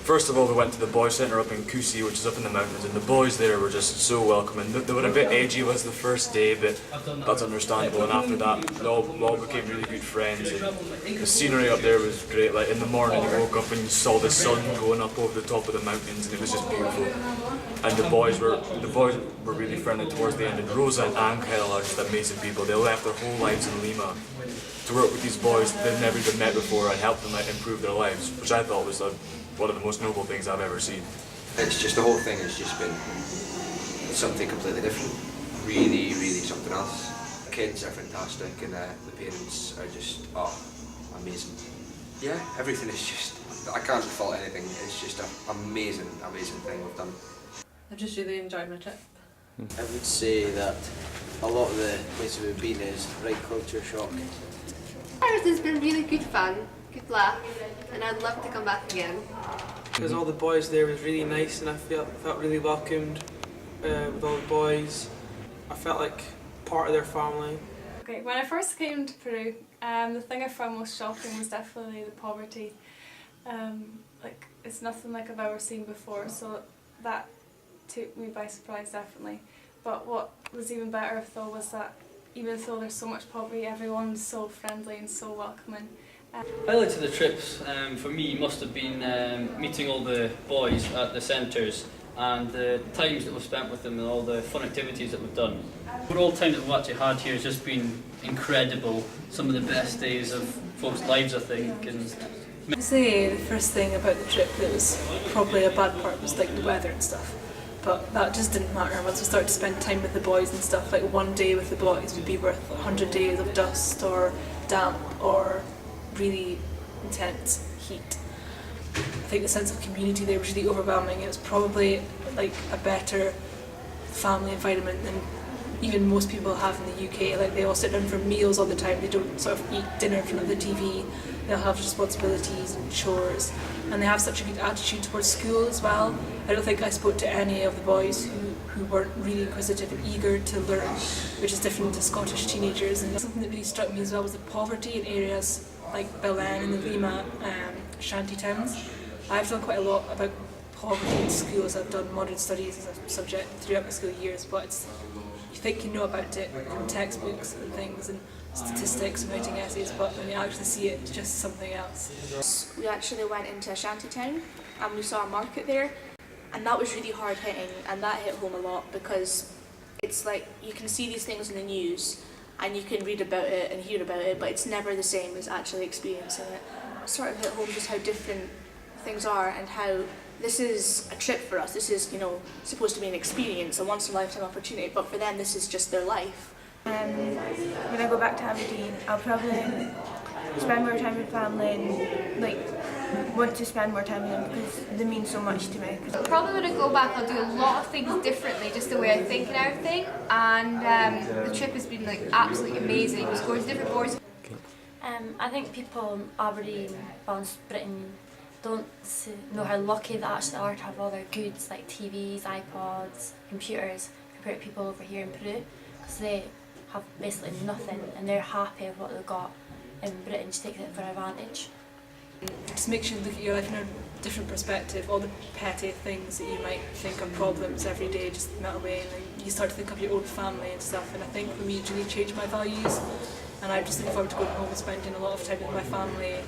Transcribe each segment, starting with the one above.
First of all, we went to the boys' centre up in Kusi, which is up in the mountains, and the boys there were just so welcoming. They were a bit edgy was the first day, but that's understandable, and after that, we all became really good friends, and the scenery up there was great. Like in the morning, you woke up and you saw the sun going up over the top of the mountains, and it was just beautiful. And the boys were really friendly towards the end, and Rosa and Angel are just amazing people. They left their whole lives in Lima to work with these boys they've never even met before and help them improve their lives, which I thought was one of the most noble things I've ever seen. It's just, the whole thing has just been something completely different. Really, really something else. The kids are fantastic, and the parents are just, amazing. Yeah, everything is just, I can't fault anything. It's just an amazing, amazing thing we've done. I've just really enjoyed my trip. I would say that a lot of the places we've been is right culture shock. It's been really good fun, good laugh, and I'd love to come back again. Because all the boys there was really nice, and I felt really welcomed with all the boys. I felt like part of their family. Okay, when I first came to Peru, the thing I found most shocking was definitely the poverty. Like, it's nothing like I've ever seen before, so that took me by surprise, definitely. But what was even better though was that even though there's so much poverty, everyone's so friendly and so welcoming. Highlights of the trips for me must have been meeting all the boys at the centres and the times that we've spent with them and all the fun activities that we've done. The overall time that we've actually had here has just been incredible. Some of the best days of folks' lives, I think. I'd say the first thing about the trip that was probably a bad part was like the weather and stuff. But that just didn't matter once we started to spend time with the boys and stuff. Like one day with the boys would be worth 100 days of dust or damp or really intense heat. I think the sense of community there was really overwhelming. It was probably like a better family environment than even most people have in the UK. Like they all sit down for meals all the time. They don't sort of eat dinner in front of the TV. They'll have responsibilities and chores, and they have such a good attitude towards school as well. I don't think I spoke to any of the boys who weren't really inquisitive and eager to learn, which is different to Scottish teenagers. And something that really struck me as well was the poverty in areas like Belen and the Lima shanty towns. I've done quite a lot about poverty in schools. I've done modern studies as a subject throughout my school years, but you think you know about it from textbooks and things and statistics and writing essays, but when you actually see it, it's just something else. We actually went into a shanty town and we saw a market there, and that was really hard hitting, and that hit home a lot because it's like you can see these things in the news and you can read about it and hear about it, but it's never the same as actually experiencing it. It sort of hit home just how different things are and how this is a trip for us. This is, supposed to be an experience, a once-in-a-lifetime opportunity, but for them this is just their life. When I go back to Aberdeen, I'll probably spend more time with family and want to spend more time with them because they mean so much to me. Probably when I go back I'll do a lot of things differently, just the way I think and everything, and the trip has been absolutely amazing. Just going to different boards. I think people in Aberdeen, Britain, don't know how lucky they actually are to have all their goods like TVs, iPods, computers compared to people over here in Peru, because they have basically nothing and they're happy with what they've got. In Britain, just takes it for advantage. It just makes you look at your life in a different perspective. All the petty things that you might think are problems every day just melt away, and then you start to think of your own family and stuff. And I think for me it really changed my values, and I just look forward to going home and spending a lot of time with my family.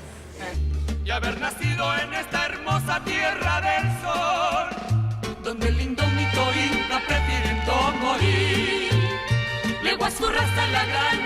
Y haber nacido en esta hermosa tierra del sol, donde el lindo mito inca prefieren morir. Legua su raza la gran